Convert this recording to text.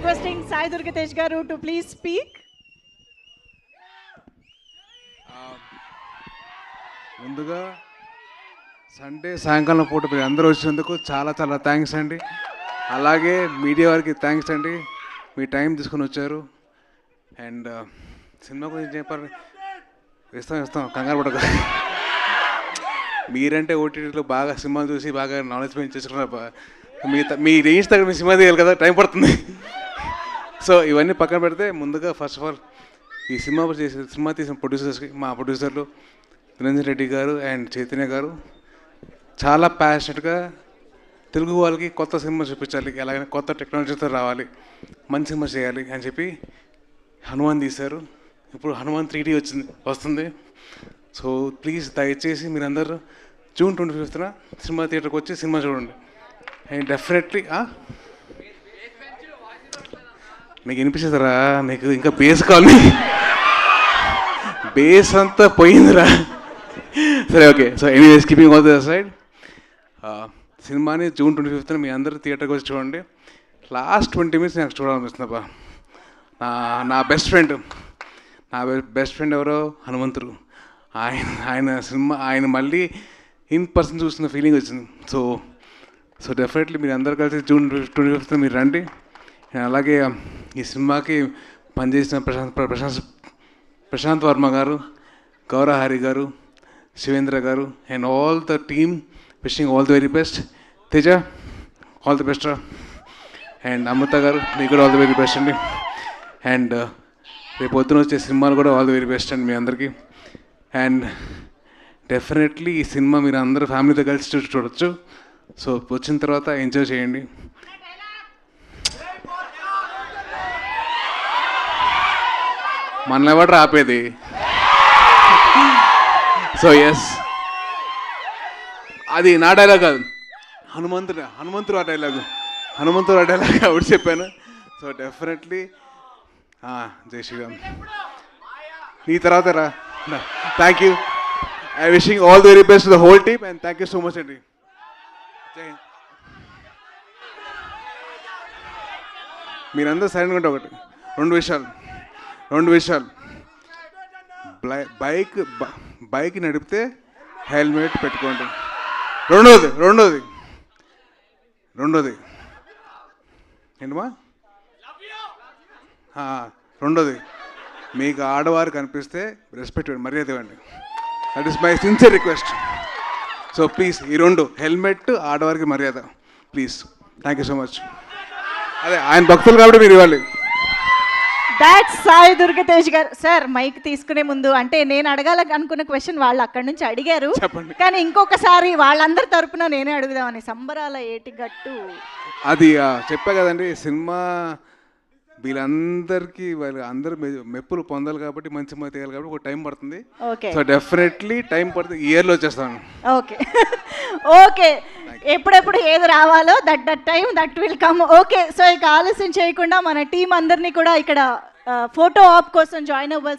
Requesting Sai Durgatej గారు to please speak. ముందుగా Sunday సాయంకాలం పూట మీరు అందరూ వచ్చినందుకు చాలా చాలా థ్యాంక్స్ అండి. అలాగే మీడియా వారికి థ్యాంక్స్ అండి, మీ టైం తీసుకొని వచ్చారు. అండ్ సినిమా గురించి చెప్పారు, ఇస్తాం కంగారు పడక. మీరంటే ఓటీటీలో బాగా సినిమాలు చూసి బాగా నాలెడ్జ్ పెంచి చేసుకున్నారు. మీ రేంజ్ తగ్గ మీ సినిమా తీయాలి కదా, టైం పడుతుంది. సో ఇవన్నీ పక్కన పెడితే ముందుగా ఫస్ట్ ఆఫ్ ఆల్ ఈ సినిమా తీసిన ప్రొడ్యూసర్స్కి, మా ప్రొడ్యూసర్లు నిరంజన్ రెడ్డి గారు అండ్ చైతన్య గారు చాలా ప్యాషనెట్గా తెలుగు వాళ్ళకి కొత్త సినిమా చూపించాలి, ఎలాగైనా కొత్త టెక్నాలజీతో రావాలి, మంచి సినిమా చేయాలి అని చెప్పి హనుమాన్ తీశారు. ఇప్పుడు హనుమాన్ 3D వస్తుంది. సో ప్లీజ్ దయచేసి మీరందరూ June 25th సినిమా థియేటర్కి వచ్చి సినిమా చూడండి. అండ్ డెఫినెట్లీ మీకు వినిపిస్తుందిరా, మీకు ఇంకా బేస్ కావాలి, బేస్ అంతా పోయిందిరా. సరే okay. So anyways keeping all the side, సినిమాని June 25th మీ అందరూ థియేటర్కి వచ్చి చూడండి. లాస్ట్ 20 minutes నాకు చూడాలనిపిస్తుందబ్బా. నా బెస్ట్ ఫ్రెండ్ ఎవరో హనుమంతుడు. ఆయన మళ్ళీ ఇన్ పర్సన్ చూస్తున్న ఫీలింగ్ వచ్చింది. సో డెఫినెట్లీ మీరు అందరూ కలిసి June 25th మీరు రండి. అలాగే ఈ సినిమాకి పనిచేసిన ప్రశాంత్ వర్మ గారు, గౌరహరి గారు, శివేంద్ర గారు and all the team wishing all the very best. Teja all the best రా. అండ్ అమృత గారు మీకు కూడా ఆల్ ది వెరీ బెస్ట్ అండి. అండ్ రేపు పొద్దున వచ్చే సినిమాలు కూడా ఆల్ ది వెరీ బెస్ట్ అండి మీ అందరికీ. అండ్ డెఫినెట్లీ ఈ సినిమా మీరు అందరూ ఫ్యామిలీతో కలిసి చూడొచ్చు. సో వచ్చిన తర్వాత ఎంజాయ్ చేయండి. మనల్ని ఎవరు ఆపేది? సో ఎస్, అది నా డైలాగ్ కాదు, హనుమంతుడు ఆ డైలాగ్ ఆవిడ చెప్పాను. సో డెఫినెట్లీ జై శ్రీరామ్. నీ తర్వాత రా. Thank you. I wishing all the very best to the whole team and thank you so much అండి. జై హింద్. మీరందరూ సైలెంట్గా ఉంటే ఒకటి రెండు విషయాలు బైక్ నడిపితే హెల్మెట్ పెట్టుకోండి. రెండోది ఏంటమ్మా, రెండోది మీకు ఆడవారు కనిపిస్తే రెస్పెక్ట్ ఇవ్వండి, మర్యాద ఇవ్వండి. That is my sincere request. So please ఈ రెండు, హెల్మెట్, ఆడవారికి మర్యాద, please. Thank you so much. అదే ఆయన భక్తులు కాబట్టి మీరు ఇవ్వాలి. దాట్స్ సాయి దుర్గతేజ్ గారు. సార్ మైక్ తీసుకునే ముందు, అంటే నేను అడగాలని అనుకున్న క్వశ్చన్ వాళ్ళు అక్కడి నుంచి అడిగారు, కానీ ఇంకొకసారి వాళ్ళందరి తరపున నేనే అడుగుదామని. సంబరాల ఏటిగట్టు అది చెప్పా కదండి, సినిమా వీళ్ళందరికీ అందరూ మెప్పులు పొందాలి కాబట్టి, మంచి మంది తీయాలి కాబట్టి ఒక టైం పడుతుంది. సో డెఫినెట్లీ టైం పడుతుంది, ఇయర్లో వచ్చేస్తాను. ఓకే ఎప్పుడెప్పుడు ఏది రావాలో that time that will come. Okay, so ఇక ఆలస్యం చేయకుండా మన టీం అందరినీ కూడా ఇక్కడ ఫోటో ఆప్ కోసం జాయిన్ అవ్వాల్సింది.